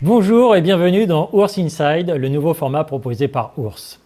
Bonjour et bienvenue dans Ours Inside, le nouveau format proposé par Ours.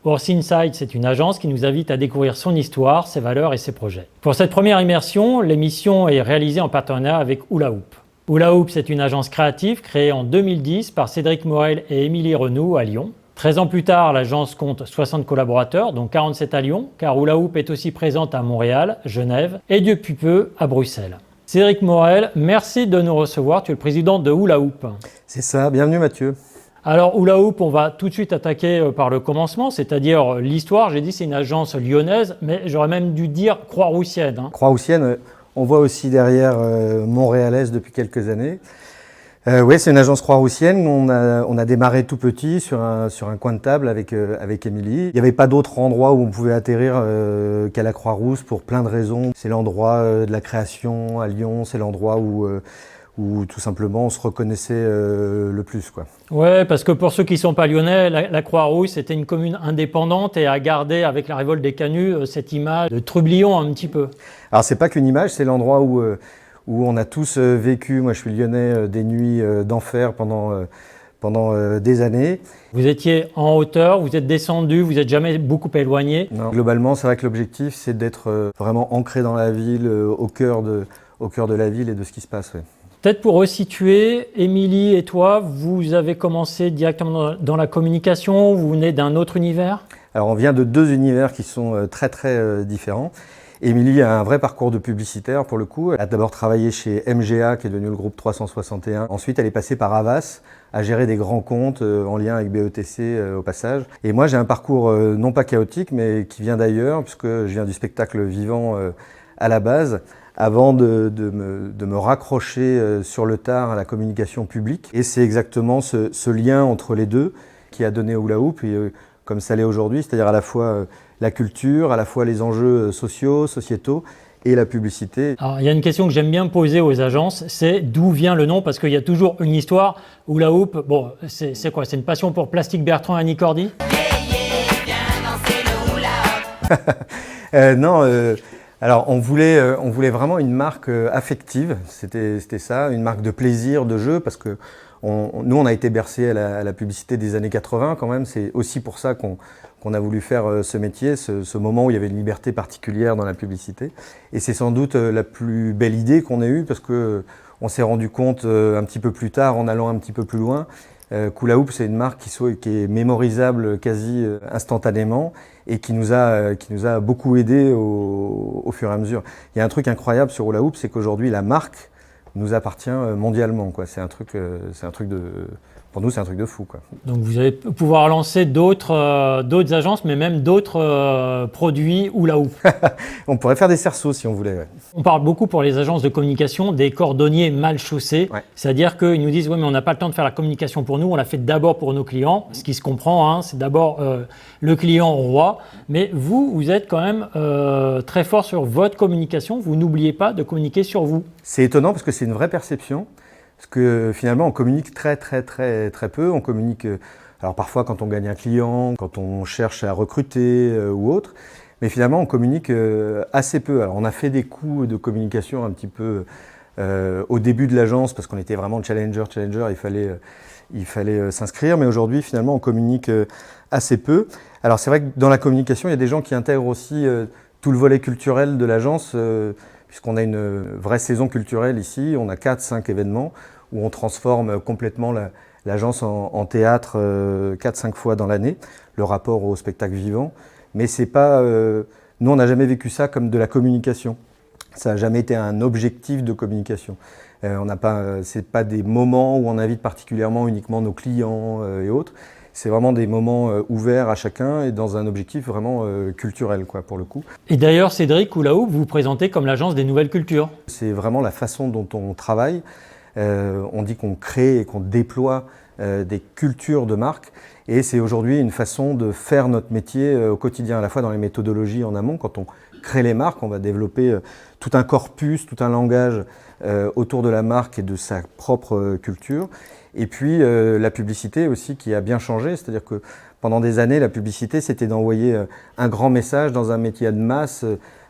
Ours Inside, c'est une agence qui nous invite à découvrir son histoire, ses valeurs et ses projets. Pour cette première immersion, l'émission est réalisée en partenariat avec Hula Hoop. Hula Hoop, c'est une agence créative créée en 2010 par Cédric Morel et Émilie Renoux à Lyon. 13 ans plus tard, l'agence compte 60 collaborateurs, dont 47 à Lyon, car Hula Hoop est aussi présente à Montréal, Genève et depuis peu à Bruxelles. Cédric Morel, merci de nous recevoir. Tu es le président de Hula Hoop. C'est ça, bienvenue Mathieu. Alors Hula Hoop, on va tout de suite attaquer par le commencement, c'est-à-dire l'histoire. J'ai dit c'est une agence lyonnaise, mais j'aurais même dû dire croix-roussienne. Croix-roussienne, on voit aussi derrière montréalaise depuis quelques années. Oui, c'est une agence croix-roussienne. On a démarré tout petit sur un coin de table avec Émilie. Il n'y avait pas d'autre endroit où on pouvait atterrir qu'à la Croix-Rousse pour plein de raisons. C'est l'endroit de la création à Lyon, c'est l'endroit où tout simplement on se reconnaissait le plus, quoi. Ouais, parce que pour ceux qui ne sont pas lyonnais, la Croix-Rousse était une commune indépendante et a gardé avec la révolte des Canuts cette image de trublion un petit peu. Alors c'est pas qu'une image, c'est l'endroit où on a tous vécu, moi je suis lyonnais, des nuits d'enfer pendant des années. Vous étiez en hauteur, vous êtes descendu, vous n'êtes jamais beaucoup éloigné. Non. Globalement, c'est vrai que l'objectif c'est d'être vraiment ancré dans la ville, au cœur de la ville et de ce qui se passe. Ouais. Peut-être pour resituer, Émilie et toi, vous avez commencé directement dans la communication, vous venez d'un autre univers? Alors on vient de deux univers qui sont très différents. Émilie a un vrai parcours de publicitaire pour le coup. Elle a d'abord travaillé chez MGA qui est devenu le groupe 361. Ensuite elle est passée par Havas à gérer des grands comptes en lien avec BETC au passage. Et moi j'ai un parcours non pas chaotique mais qui vient d'ailleurs puisque je viens du spectacle vivant à la base avant de me raccrocher sur le tard à la communication publique. Et c'est exactement ce lien entre les deux qui a donné Hula Hoop comme ça l'est aujourd'hui, c'est-à-dire à la fois la culture, à la fois les enjeux sociaux, sociétaux et la publicité. Alors, il y a une question que j'aime bien poser aux agences, c'est d'où vient le nom? Parce qu'il y a toujours une histoire. Hula Hoop, bon, c'est quoi? C'est une passion pour Plastique Bertrand et Annie Cordy? Viens danser le hula hoop. Non, alors on voulait vraiment une marque affective, c'était ça, une marque de plaisir, de jeu, parce que nous on a été bercés à la publicité des années 80 quand même, c'est aussi pour ça qu'on a voulu faire ce métier, ce moment où il y avait une liberté particulière dans la publicité. Et c'est sans doute la plus belle idée qu'on ait eue parce qu'on s'est rendu compte un petit peu plus tard, en allant un petit peu plus loin, Hula Hoop, c'est une marque qui est mémorisable quasi instantanément et qui nous a beaucoup aidé au fur et à mesure. Il y a un truc incroyable sur Hula Hoop, c'est qu'aujourd'hui la marque nous appartient mondialement, quoi. C'est un truc de... Pour nous, c'est un truc de fou, quoi. Donc vous allez pouvoir lancer d'autres agences, mais même d'autres produits Hula Hoop. On pourrait faire des cerceaux si on voulait. Ouais. On parle beaucoup pour les agences de communication des cordonniers mal chaussés. Ouais. C'est-à-dire qu'ils nous disent « oui, mais on n'a pas le temps de faire la communication pour nous, on la fait d'abord pour nos clients ». Ce qui se comprend, hein, c'est d'abord le client roi. Mais vous êtes quand même très fort sur votre communication. Vous n'oubliez pas de communiquer sur vous. C'est étonnant parce que c'est une vraie perception. Parce que finalement, on communique très peu. On communique, alors parfois quand on gagne un client, quand on cherche à recruter ou autre. Mais finalement, on communique assez peu. Alors on a fait des coups de communication un petit peu au début de l'agence parce qu'on était vraiment challenger. Il fallait s'inscrire. Mais aujourd'hui, finalement, on communique assez peu. Alors c'est vrai que dans la communication, il y a des gens qui intègrent aussi tout le volet culturel de l'agence. Puisqu'on a une vraie saison culturelle ici, on a 4-5 événements où on transforme complètement l'agence en théâtre 4-5 fois dans l'année, le rapport au spectacle vivant. Mais c'est pas, nous on n'a jamais vécu ça comme de la communication. Ça n'a jamais été un objectif de communication. C'est pas des moments où on invite particulièrement uniquement nos clients et autres. C'est vraiment des moments ouverts à chacun et dans un objectif vraiment culturel, quoi, pour le coup. Et d'ailleurs, Cédric, Hula Hoop, vous vous présentez comme l'agence des nouvelles cultures. C'est vraiment la façon dont on travaille. On dit qu'on crée et qu'on déploie des cultures de marque. Et c'est aujourd'hui une façon de faire notre métier au quotidien, à la fois dans les méthodologies en amont. Quand on crée les marques, on va développer tout un corpus, tout un langage autour de la marque et de sa propre culture. Et puis la publicité aussi qui a bien changé, c'est-à-dire que pendant des années, la publicité, c'était d'envoyer un grand message dans un média de masse,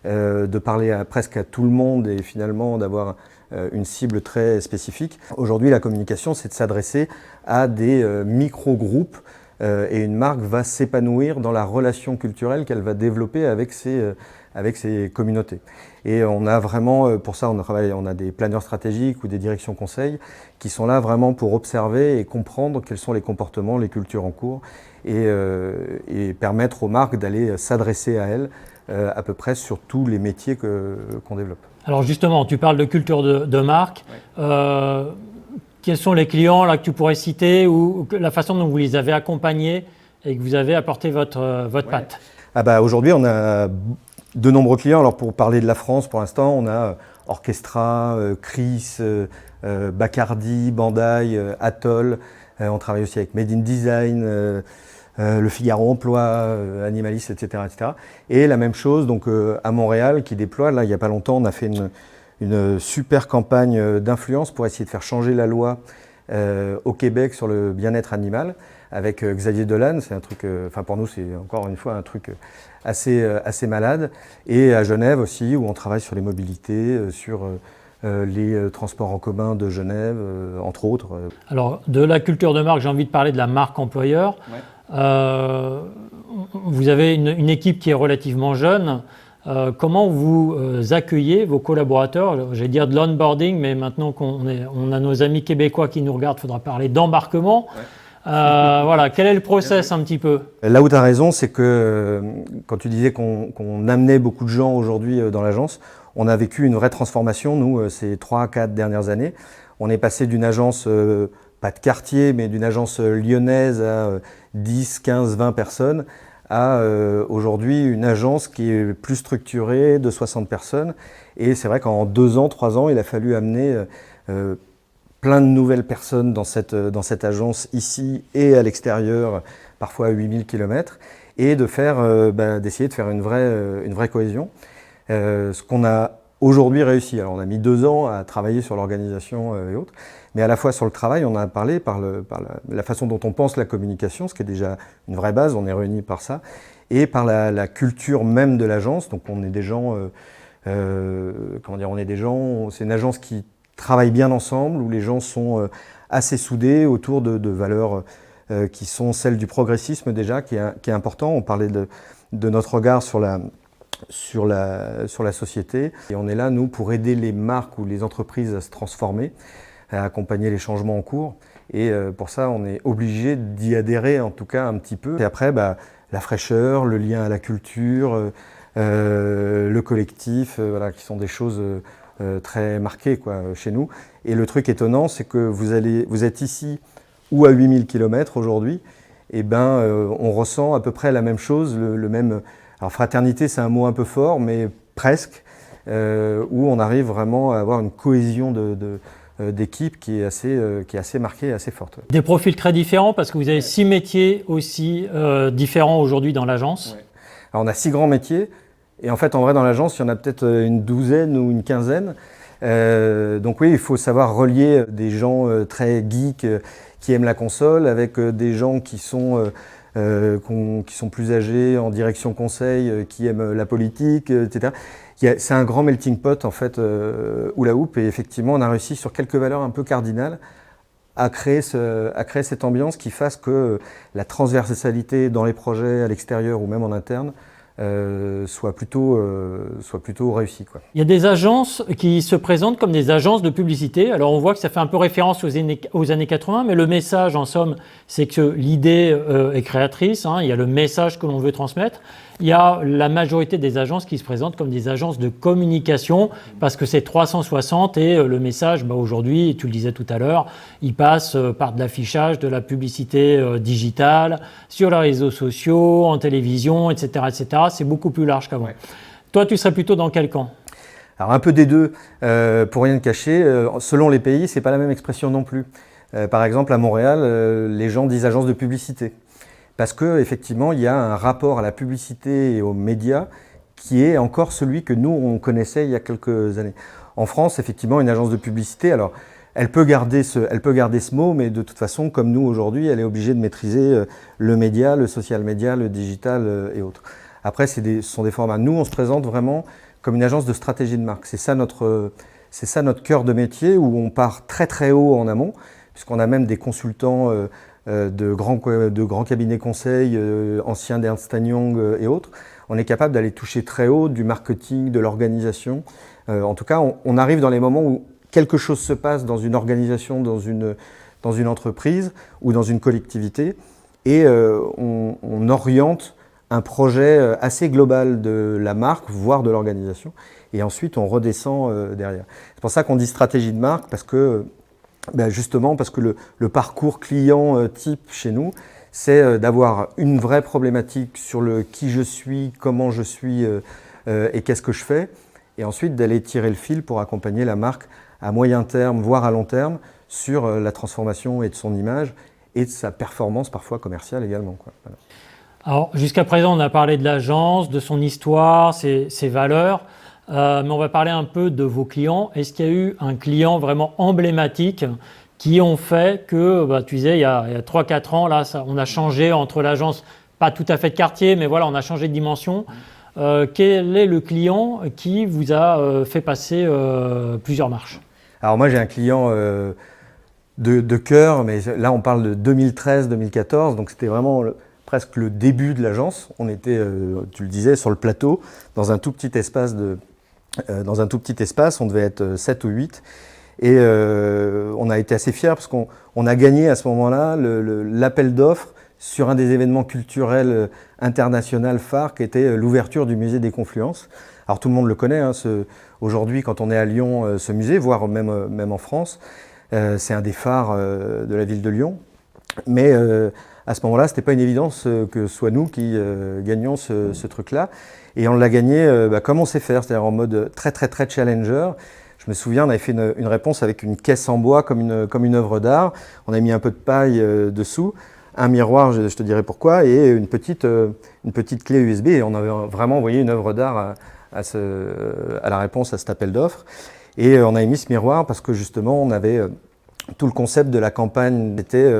de parler presque à tout le monde et finalement d'avoir une cible très spécifique. Aujourd'hui, la communication, c'est de s'adresser à des micro-groupes et une marque va s'épanouir dans la relation culturelle qu'elle va développer avec ses communautés. Et on a vraiment, pour ça, on a des planeurs stratégiques ou des directions conseils qui sont là vraiment pour observer et comprendre quels sont les comportements, les cultures en cours et permettre aux marques d'aller s'adresser à elles à peu près sur tous les métiers qu'on développe. Alors justement, tu parles de culture de marque. Ouais. Quels sont les clients là, que tu pourrais citer ou la façon dont vous les avez accompagnés et que vous avez apporté votre patte? Aujourd'hui, on a de nombreux clients. Alors pour parler de la France, pour l'instant, on a Orchestra, Chris, Bacardi, Bandai, Atoll. On travaille aussi avec Made in Design, Le Figaro Emploi, Animalis, etc., etc. Et la même chose donc, à Montréal qui déploie. Là, il n'y a pas longtemps, on a fait une super campagne d'influence pour essayer de faire changer la loi au Québec sur le bien-être animal avec Xavier Dolan. C'est un truc, pour nous, c'est encore une fois un truc assez malade. Et à Genève aussi, où on travaille sur les mobilités, sur les transports en commun de Genève, entre autres. Alors, de la culture de marque, j'ai envie de parler de la marque employeur. Ouais. Vous avez une équipe qui est relativement jeune. Comment vous accueillez vos collaborateurs? J'allais dire de l'onboarding, mais maintenant qu'on a nos amis québécois qui nous regardent, il faudra parler d'embarquement. Ouais. Voilà, quel est le process un petit peu? Là où tu as raison, c'est que quand tu disais qu'on amenait beaucoup de gens aujourd'hui dans l'agence, on a vécu une vraie transformation, nous, ces 3-4 dernières années. On est passé d'une agence, pas de quartier, mais d'une agence lyonnaise à 10, 15, 20 personnes, à aujourd'hui une agence qui est plus structurée, de 60 personnes. Et c'est vrai qu'en 2 ans, 3 ans, il a fallu amener plein de nouvelles personnes dans cette agence ici et à l'extérieur, parfois à 8000 km, et d'essayer de faire une vraie cohésion. Ce qu'on a aujourd'hui réussi. Alors on a mis 2 ans à travailler sur l'organisation et autres, mais à la fois sur le travail, on a parlé par la façon dont on pense la communication, ce qui est déjà une vraie base, on est réunis par ça, et par la culture même de l'agence. Donc on est des gens, c'est une agence qui travaille bien ensemble, où les gens sont assez soudés autour de valeurs qui sont celles du progressisme déjà, qui est important. On parlait de notre regard sur la société. Et on est là, nous, pour aider les marques ou les entreprises à se transformer, à accompagner les changements en cours. Et pour ça, on est obligé d'y adhérer, en tout cas un petit peu. Et après, la fraîcheur, le lien à la culture, le collectif, qui sont des choses très marquées chez nous. Et le truc étonnant, c'est que vous êtes ici ou à 8000 km aujourd'hui, et on ressent à peu près la même chose, le même... Alors fraternité, c'est un mot un peu fort, mais presque, où on arrive vraiment à avoir une cohésion d'équipe qui est assez marquée et assez forte. Des profils très différents, parce que vous avez 6 métiers aussi différents aujourd'hui dans l'agence. Ouais. Alors on a 6 grands métiers, et en fait, en vrai, dans l'agence, il y en a peut-être une douzaine ou une quinzaine. Donc oui, il faut savoir relier des gens très geeks qui aiment la console avec des gens qui sont plus âgés en direction conseil, qui aiment la politique, etc. C'est un grand melting pot en fait, hula hoop, et effectivement on a réussi sur quelques valeurs un peu cardinales à créer cette ambiance qui fasse que la transversalité dans les projets à l'extérieur ou même en interne soit plutôt réussi, quoi. Il y a des agences qui se présentent comme des agences de publicité. Alors on voit que ça fait un peu référence aux années 80, mais le message en somme, c'est que l'idée est créatrice, hein. Il y a le message que l'on veut transmettre. Il y a la majorité des agences qui se présentent comme des agences de communication parce que c'est 360 et le message, aujourd'hui, tu le disais tout à l'heure, il passe par de l'affichage, de la publicité digitale, sur les réseaux sociaux, en télévision, etc., etc. C'est beaucoup plus large qu'avant. Ouais. Toi, tu serais plutôt dans quel camp? Alors un peu des deux, pour rien te cacher, selon les pays, c'est pas la même expression non plus. Par exemple, à Montréal, les gens disent agence de publicité. Parce qu'effectivement, il y a un rapport à la publicité et aux médias qui est encore celui que nous, on connaissait il y a quelques années. En France, effectivement, une agence de publicité, alors, Elle peut garder ce mot, mais de toute façon, comme nous aujourd'hui, elle est obligée de maîtriser le média, le social media, le digital et autres. Après, ce sont des formats. Nous, on se présente vraiment comme une agence de stratégie de marque. C'est ça notre cœur de métier, où on part très très haut en amont, puisqu'on a même des consultants de grands cabinets conseils, anciens d'Ernst & Young et autres. On est capable d'aller toucher très haut du marketing, de l'organisation. En tout cas, on arrive dans les moments où quelque chose se passe dans une organisation, dans une entreprise ou dans une collectivité, et on oriente un projet assez global de la marque, voire de l'organisation, et ensuite on redescend derrière. C'est pour ça qu'on dit stratégie de marque, parce que justement parce que le parcours client type chez nous, c'est d'avoir une vraie problématique sur le qui je suis, comment je suis et qu'est-ce que je fais, et ensuite d'aller tirer le fil pour accompagner la marque à moyen terme, voire à long terme, sur la transformation et de son image et de sa performance parfois commerciale également, quoi. Voilà. Alors, jusqu'à présent, on a parlé de l'agence, de son histoire, ses valeurs, mais on va parler un peu de vos clients. Est-ce qu'il y a eu un client vraiment emblématique qui ont fait que, tu disais, il y a 3-4 ans, là, on a changé entre l'agence, pas tout à fait de quartier, mais voilà, on a changé de dimension. Quel est le client qui vous a fait passer plusieurs marches? Alors moi, j'ai un client de cœur, mais là, on parle de 2013-2014, donc c'était vraiment presque le début de l'agence. On était, tu le disais, sur le plateau, dans un tout petit espace, on devait être 7 ou 8. Et on a été assez fiers parce qu'on a gagné à ce moment-là l'appel d'offres sur un des événements culturels internationaux phares qui était l'ouverture du musée des Confluences. Alors tout le monde le connaît, hein, aujourd'hui quand on est à Lyon, ce musée, voire même en France, c'est un des phares de la ville de Lyon. Mais à ce moment-là, ce n'était pas une évidence que ce soit nous qui gagnions ce truc-là. Et on l'a gagné comme on sait faire, c'est-à-dire en mode très très très challenger. Je me souviens, on avait fait une réponse avec une caisse en bois comme une œuvre d'art. On a mis un peu de paille dessous, un miroir, je te dirai pourquoi, et une petite clé USB. Et on avait vraiment envoyé une œuvre d'art à la réponse à cet appel d'offres. Et on a mis ce miroir parce que justement, on avait tout le concept de la campagne était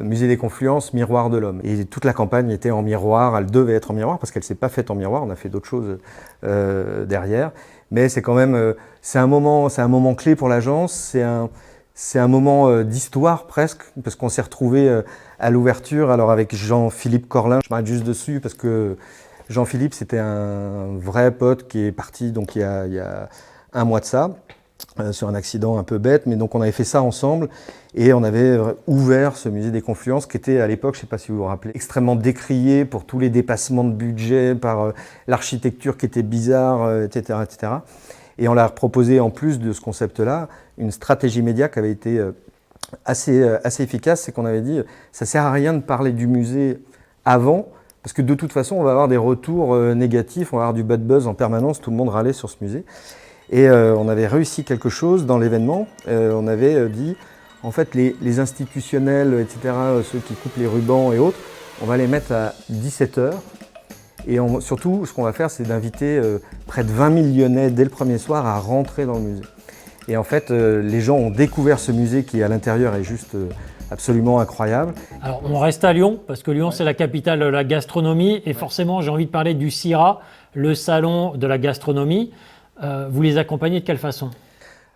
Musée des Confluences, miroir de l'homme. Et toute la campagne était en miroir, elle devait être en miroir parce qu'elle ne s'est pas faite en miroir, on a fait d'autres choses derrière. Mais c'est quand même, c'est un moment clé pour l'agence, c'est un moment d'histoire presque, parce qu'on s'est retrouvé à l'ouverture, alors avec Jean-Philippe Corlin, je m'arrête juste dessus parce que Jean-Philippe c'était un vrai pote qui est parti donc il y a un mois de ça, sur un accident un peu bête, mais donc on avait fait ça ensemble et on avait ouvert ce musée des Confluences qui était à l'époque, je ne sais pas si vous vous rappelez, extrêmement décrié pour tous les dépassements de budget, par l'architecture qui était bizarre, etc., etc. Et on leur proposé en plus de ce concept-là une stratégie média qui avait été assez efficace, c'est qu'on avait dit ça ne sert à rien de parler du musée avant, parce que de toute façon on va avoir des retours négatifs, on va avoir du bad buzz en permanence, tout le monde râlait sur ce musée. Et on avait réussi quelque chose dans l'événement. On avait dit, en fait, les institutionnels, etc., ceux qui coupent les rubans et autres, on va les mettre à 17h. Et surtout, ce qu'on va faire, c'est d'inviter près de 20 000 Lyonnais dès le premier soir à rentrer dans le musée. Et en fait, les gens ont découvert ce musée qui, à l'intérieur, est juste absolument incroyable. Alors, on reste à Lyon, parce que Lyon, c'est la capitale de la gastronomie. Et forcément, j'ai envie de parler du CIRA, le salon de la gastronomie. Vous les accompagnez de quelle façon?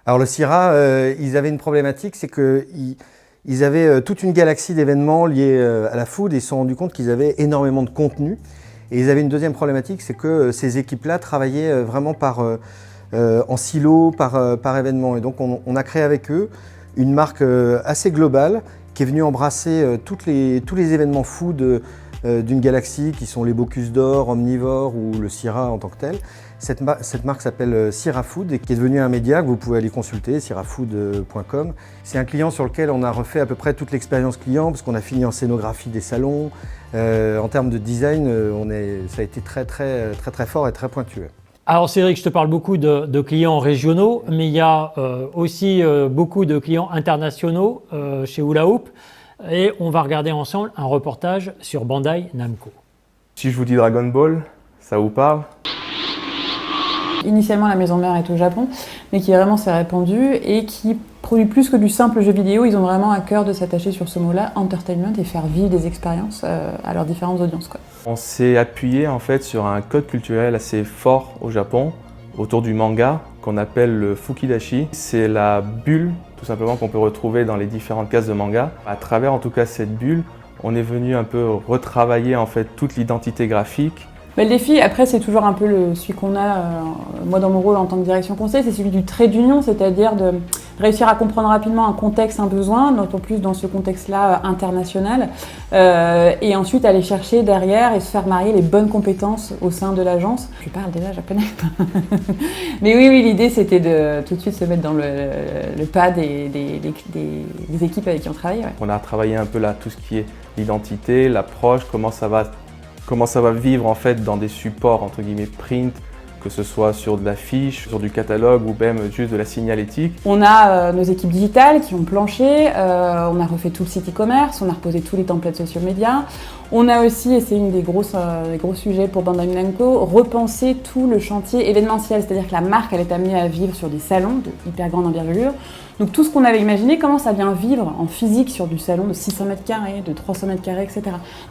Alors le CIRA, ils avaient une problématique, c'est qu'ils avaient toute une galaxie d'événements liés à la food et ils se sont rendus compte qu'ils avaient énormément de contenu. Et ils avaient une deuxième problématique, c'est que ces équipes-là travaillaient vraiment en silo, par événement. Et donc on a créé avec eux une marque assez globale qui est venue embrasser tous les événements food d'une galaxie qui sont les Bocuse d'Or, Omnivore ou le CIRA en tant que tel. Cette marque s'appelle CIRA Food et qui est devenue un média que vous pouvez aller consulter, cirafood.com. C'est un client sur lequel on a refait à peu près toute l'expérience client parce qu'on a fini en scénographie des salons. En termes de design, ça a été très fort et très pointu. Alors Cédric, je te parle beaucoup de clients régionaux, mais il y a aussi beaucoup de clients internationaux chez Hula Hoop. Et on va regarder ensemble un reportage sur Bandai Namco. Si je vous dis Dragon Ball, ça vous parle? Initialement, la maison mère est au Japon, mais qui vraiment s'est répandu et qui produit plus que du simple jeu vidéo. Ils ont vraiment à cœur de s'attacher sur ce mot-là, entertainment, et faire vivre des expériences à leurs différentes audiences, quoi. On s'est appuyé en fait sur un code culturel assez fort au Japon autour du manga qu'on appelle le Fukidashi. C'est la bulle tout simplement qu'on peut retrouver dans les différentes cases de manga. À travers en tout cas cette bulle, on est venu un peu retravailler en fait toute l'identité graphique. Mais le défi, après, c'est toujours un peu celui qu'on a, moi dans mon rôle en tant que direction conseil, c'est celui du trait d'union, c'est-à-dire de réussir à comprendre rapidement un contexte, un besoin, d'autant plus dans ce contexte-là international, et ensuite aller chercher derrière et se faire marier les bonnes compétences au sein de l'agence. Je parle déjà japonais. Mais oui, l'idée c'était de tout de suite se mettre dans le pas des équipes avec qui on travaille. Ouais. On a travaillé un peu là tout ce qui est l'identité, l'approche, comment ça va vivre en fait dans des supports entre guillemets print, que ce soit sur de l'affiche, sur du catalogue ou même juste de la signalétique. On a nos équipes digitales qui ont planché, on a refait tout le site e-commerce, on a reposé tous les templates social media. On a aussi, et c'est une des gros sujets pour Bandai Namco, repensé tout le chantier événementiel, c'est-à-dire que la marque elle est amenée à vivre sur des salons de hyper grande envergure. Donc tout ce qu'on avait imaginé commence à bien vivre en physique sur du salon de 600 mètres carrés, de 300 mètres carrés, etc.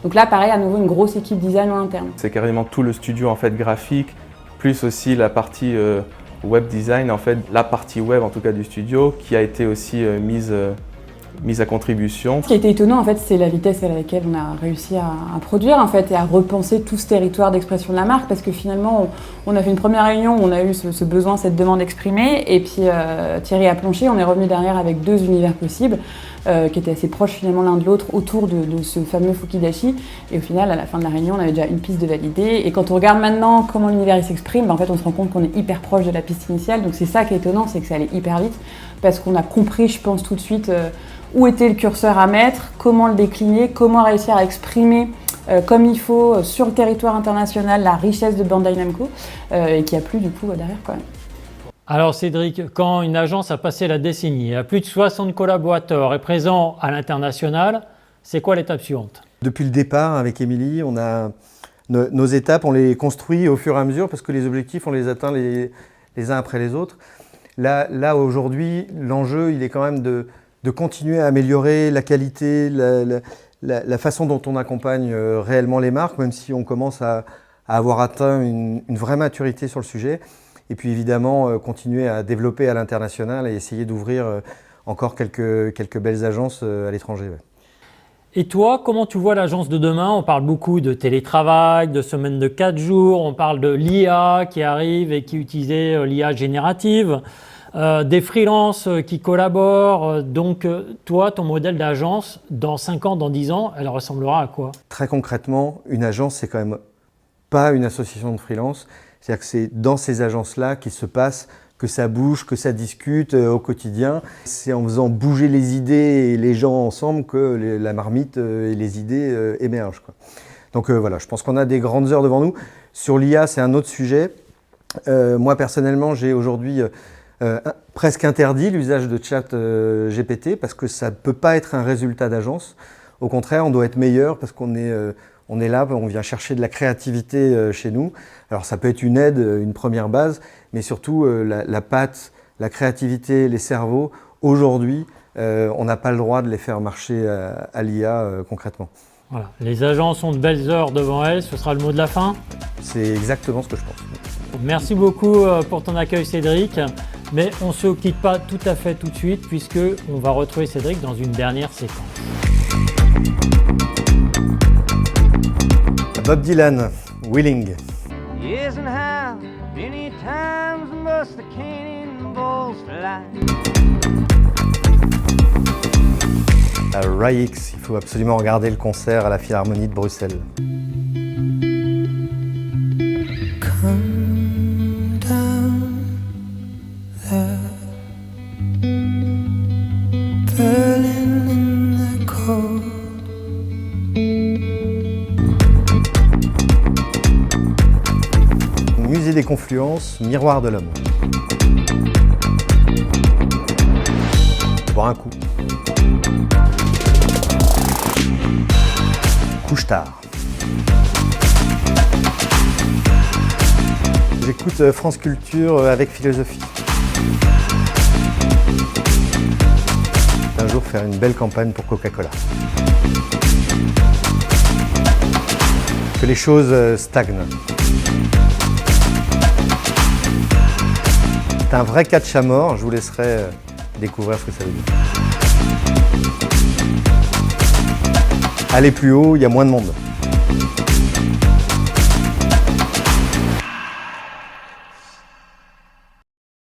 Donc là, pareil, à nouveau une grosse équipe design en interne. C'est carrément tout le studio en fait graphique, plus aussi la partie web design, en fait, la partie web en tout cas du studio qui a été aussi mise à contribution. Ce qui a été étonnant en fait, c'est la vitesse à laquelle on a réussi à produire en fait et à repenser tout ce territoire d'expression de la marque, parce que finalement on a fait une première réunion où on a eu ce besoin, cette demande exprimée, et puis Thierry a planché, on est revenu derrière avec 2 univers possibles qui étaient assez proches finalement l'un de l'autre autour de ce fameux Fukidashi, et au final à la fin de la réunion on avait déjà une piste de validée, et quand on regarde maintenant comment l'univers il s'exprime, en fait on se rend compte qu'on est hyper proche de la piste initiale, donc c'est ça qui est étonnant, c'est que ça allait hyper vite parce qu'on a compris, je pense tout de suite où était le curseur à mettre, comment le décliner, comment réussir à exprimer comme il faut sur le territoire international la richesse de Bandai Namco et qui a plu du coup derrière quand même. Alors Cédric, quand une agence a passé la décennie, a plus de 60 collaborateurs, est présent à l'international, c'est quoi l'étape suivante? Depuis le départ avec Émilie, on a nos étapes, on les construit au fur et à mesure parce que les objectifs, on les atteint les uns après les autres. Là aujourd'hui, l'enjeu, il est quand même de continuer à améliorer la qualité, la façon dont on accompagne réellement les marques, même si on commence à avoir atteint une vraie maturité sur le sujet. Et puis évidemment, continuer à développer à l'international et essayer d'ouvrir encore quelques belles agences à l'étranger. Ouais. Et toi, comment tu vois l'agence de demain? On parle beaucoup de télétravail, de semaine de 4 jours, on parle de l'IA qui arrive et qui utilise l'IA générative. Des freelances qui collaborent. Donc, toi, ton modèle d'agence, dans 5 ans, dans 10 ans, elle ressemblera à quoi? Très concrètement, une agence, c'est quand même pas une association de freelance. C'est-à-dire que c'est dans ces agences-là qu'il se passe, que ça bouge, que ça discute au quotidien. C'est en faisant bouger les idées et les gens ensemble que la marmite et les idées émergent, quoi. Donc voilà, je pense qu'on a des grandes heures devant nous. Sur l'IA, c'est un autre sujet. Moi, personnellement, j'ai aujourd'hui presque interdit l'usage de chat GPT parce que ça ne peut pas être un résultat d'agence. Au contraire, on doit être meilleur parce qu'on est là, on vient chercher de la créativité chez nous. Alors ça peut être une aide, une première base, mais surtout la patte, la créativité, les cerveaux, aujourd'hui, on n'a pas le droit de les faire marcher à l'IA concrètement. Voilà. Les agences ont de belles heures devant elles, ce sera le mot de la fin? C'est exactement ce que je pense. Merci beaucoup pour ton accueil Cédric, mais on ne se quitte pas tout à fait tout de suite puisque on va retrouver Cédric dans une dernière séquence. Bob Dylan, Willing. Yes, and how many times must the cannonballs fly? Rai-X, il faut absolument regarder le concert à la Philharmonie de Bruxelles. Come down there, Berlin in the cold. Musée des Confluences, Miroir de l'Homme. Boire un coup. Couche-tard. J'écoute France Culture avec philosophie. Un jour faire une belle campagne pour Coca-Cola. Que les choses stagnent. C'est un vrai catch à mort, je vous laisserai découvrir ce que ça veut dire. Aller plus haut, il y a moins de monde.